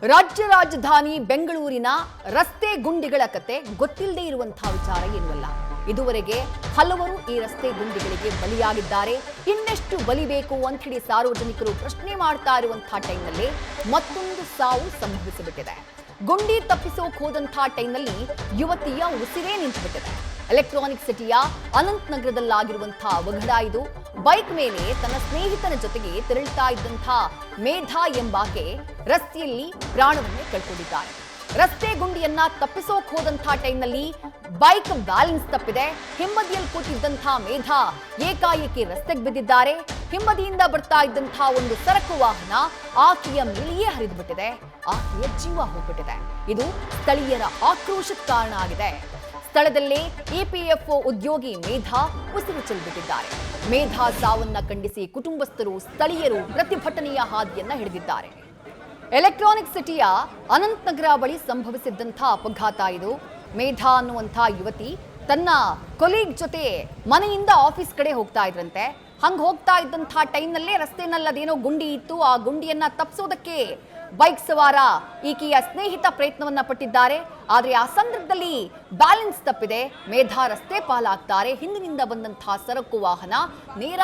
ರಾಜ್ಯ ರಾಜಧಾನಿ ಬೆಂಗಳೂರಿನ ರಸ್ತೆ ಗುಂಡಿಗಳ ಕತೆ ಗೊತ್ತಿಲ್ಲದೆ ಇರುವಂತಹ ವಿಚಾರ ಏನಲ್ಲ. ಇದುವರೆಗೆ ಹಲವರು ಈ ರಸ್ತೆ ಗುಂಡಿಗಳಿಗೆ ಬಲಿಯಾಗಿದ್ದಾರೆ. ಇನ್ನೆಷ್ಟು ಬಲಿಬೇಕು ಅಂತ ಹೇಳಿ ಸಾರ್ವಜನಿಕರು ಪ್ರಶ್ನೆ ಮಾಡ್ತಾ ಇರುವಂತಹ ಟೈಮ್ನಲ್ಲಿ ಮತ್ತೊಂದು ಸಾವು ಸಂಭವಿಸಿಬಿಟ್ಟಿದೆ. ಗುಂಡಿ ತಪ್ಪಿಸೋಕೆ ಹೋದಂತಹ ಟೈಮ್ನಲ್ಲಿ ಯುವತಿಯ ಉಸಿರೇ ನಿಂತುಬಿಟ್ಟಿದೆ. ಎಲೆಕ್ಟ್ರಾನಿಕ್ ಸಿಟಿಯ ಅನಂತ್ ನಗರದಲ್ಲಾಗಿರುವಂತಹ ಅವಘಡ ಇದು. ಬೈಕ್ ಮೇಲೆ ತನ್ನ ಸ್ನೇಹಿತನ ಜೊತೆಗೆ ತೆರಳುತ್ತಾ ಇದ್ದಂತಹ ಮೇಧಾ ಎಂಬಾಕೆ ರಸ್ತೆಯಲ್ಲಿ ಪ್ರಾಣವನ್ನೇ ಕಳ್ಕೊಂಡಿದ್ದಾರೆ. ರಸ್ತೆ ಗುಂಡಿಯನ್ನ ತಪ್ಪಿಸೋಕ್ ಹೋದಂತಹ ಟೈಮ್ನಲ್ಲಿ ಬೈಕ್ ಬ್ಯಾಲೆನ್ಸ್ ತಪ್ಪಿದೆ. ಹಿಂಬದಿಯಲ್ಲಿ ಕೂತಿದ್ದಂತಹ ಮೇಧಾ ಏಕಾಏಕಿ ರಸ್ತೆಗೆ ಬಿದ್ದಿದ್ದಾರೆ. ಹಿಂಬದಿಯಿಂದ ಬರ್ತಾ ಇದ್ದಂತಹ ಒಂದು ಸರಕು ವಾಹನ ಆಕೆಯ ಮೇಲೆಯೇ ಹರಿದು ಬಿಟ್ಟಿದೆ. ಆಕೆಯ ಜೀವ ಹೋಗ್ಬಿಟ್ಟಿದೆ. ಇದು ಸ್ಥಳೀಯರ ಆಕ್ರೋಶಕ್ಕೆ ಕಾರಣ ಆಗಿದೆ. ಸ್ಥಳದಲ್ಲೇ ಇಪಿಎಫ್ಒ ಉದ್ಯೋಗಿ ಮೇಧಾ ಉಸಿರು ಚೆಲ್ಬಿಟ್ಟಿದ್ದಾರೆ. ಮೇಧಾ ಸಾವನ್ನ ಖಂಡಿಸಿ ಕುಟುಂಬಸ್ಥರು, ಸ್ಥಳೀಯರು ಪ್ರತಿಭಟನೆಯ ಹಾದಿಯನ್ನ ಹಿಡಿದಿದ್ದಾರೆ. ಎಲೆಕ್ಟ್ರಾನಿಕ್ ಸಿಟಿಯ ಅನಂತ್ ನಗರ ಬಳಿ ಸಂಭವಿಸಿದ್ದಂತಹ ಅಪಘಾತ ಇದು. ಮೇಧಾ ಅನ್ನುವಂಥ ಯುವತಿ ತನ್ನ ಕೊಲೀಗ್ ಜೊತೆ ಮನೆಯಿಂದ ಆಫೀಸ್ ಕಡೆ ಹೋಗ್ತಾ ಇದ್ರಂತೆ. ಹಂಗೆ ಹೋಗ್ತಾ ಇದ್ದಂತಹ ಟೈಮ್ನಲ್ಲೇ ರಸ್ತೆನಲ್ಲಿ ಅದೇನೋ ಗುಂಡಿ ಇತ್ತು. ಆ ಗುಂಡಿಯನ್ನ ತಪ್ಪಿಸೋದಕ್ಕೆ ಬೈಕ್ ಸವಾರ ಈಕೆಯ ಸ್ನೇಹಿತ ಪ್ರಯತ್ನವನ್ನ ಪಟ್ಟಿದ್ದಾರೆ. ಆದರೆ ಆ ಸಂದರ್ಭದಲ್ಲಿ ಬ್ಯಾಲೆನ್ಸ್ ತಪ್ಪಿದೆ. ಮೇಧಾ ರಸ್ತೆ ಪಾಲಾಗ್ತಾರೆ. ಹಿಂದಿನಿಂದ ಬಂದಂತಹ ಸರಕು ವಾಹನ ನೇರ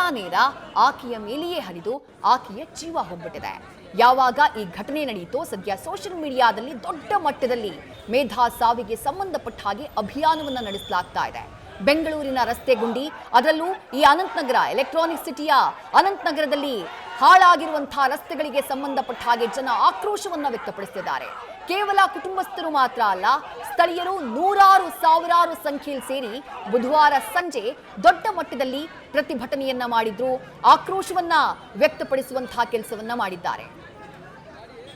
ಆಕೆಯ ಮೇಲೆಯೇ ಹರಿದು ಆಕೆಯ ಜೀವ ಹೋಗ್ಬಿಟ್ಟಿದೆ. ಯಾವಾಗ ಈ ಘಟನೆ ನಡೆಯಿತೋ ಸದ್ಯ ಸೋಷಿಯಲ್ ಮೀಡಿಯಾದಲ್ಲಿ ದೊಡ್ಡ ಮಟ್ಟದಲ್ಲಿ ಮೇಧಾ ಸಾವಿಗೆ ಸಂಬಂಧಪಟ್ಟ ಹಾಗೆ ಅಭಿಯಾನವನ್ನ ನಡೆಸಲಾಗ್ತಾ ಇದೆ. ಬೆಂಗಳೂರಿನ ರಸ್ತೆ ಗುಂಡಿ, ಅದರಲ್ಲೂ ಈ ಅನಂತ್ ನಗರ, ಎಲೆಕ್ಟ್ರಾನಿಕ್ ಸಿಟಿಯ ಅನಂತ್ ನಗರದಲ್ಲಿ ಹಾಳಾಗಿರುವಂತಹ ರಸ್ತೆಗಳಿಗೆ ಸಂಬಂಧಪಟ್ಟ ಹಾಗೆ ಜನ ಆಕ್ರೋಶವನ್ನ ವ್ಯಕ್ತಪಡಿಸಿದ್ದಾರೆ. ಕೇವಲ ಕುಟುಂಬಸ್ಥರು ಮಾತ್ರ ಅಲ್ಲ, ಸ್ಥಳೀಯರು ನೂರಾರು ಸಾವಿರಾರು ಸಂಖ್ಯೆಯಲ್ಲಿ ಸೇರಿ ಬುಧವಾರ ಸಂಜೆ ದೊಡ್ಡ ಮಟ್ಟದಲ್ಲಿ ಪ್ರತಿಭಟನೆಯನ್ನ ಮಾಡಿದ್ರು. ಆಕ್ರೋಶವನ್ನ ವ್ಯಕ್ತಪಡಿಸುವಂತಹ ಕೆಲಸವನ್ನ ಮಾಡಿದ್ದಾರೆ.